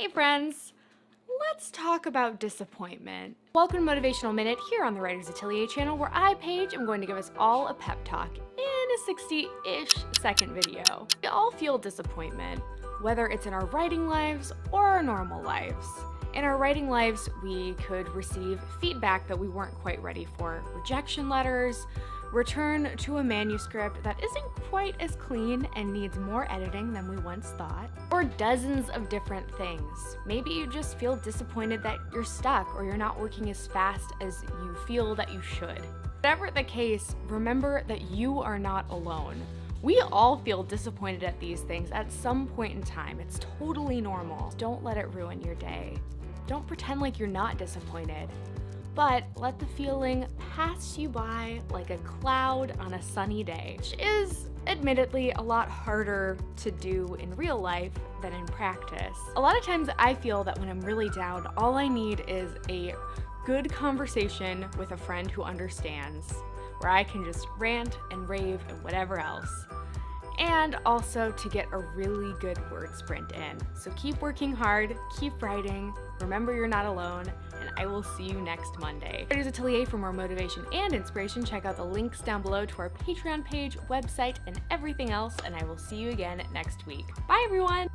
Hey friends, let's talk about disappointment. Welcome to Motivational Minute here on the Writer's Atelier channel, where I, Paige, am going to give us all a pep talk in a 60-ish second video. We all feel disappointment, whether it's in our writing lives or our normal lives. In our writing lives, we could receive feedback that we weren't quite ready for, rejection letters, return to a manuscript that isn't quite as clean and needs more editing than we once thought, or dozens of different things. Maybe you just feel disappointed that you're stuck or you're not working as fast as you feel that you should. Whatever the case, remember that you are not alone. We all feel disappointed at these things at some point in time. It's totally normal. Don't let it ruin your day. Don't pretend like you're not disappointed, but let the feeling pass you by like a cloud on a sunny day, which is admittedly a lot harder to do in real life than in practice. A lot of times I feel that when I'm really down, all I need is a good conversation with a friend who understands, where I can just rant and rave and whatever else. And also to get a really good word sprint in. So keep working hard, keep writing, remember you're not alone, and I will see you next Monday. Writer's Atelier for more motivation and inspiration. Check out the links down below to our Patreon page, website, and everything else, and I will see you again next week. Bye everyone!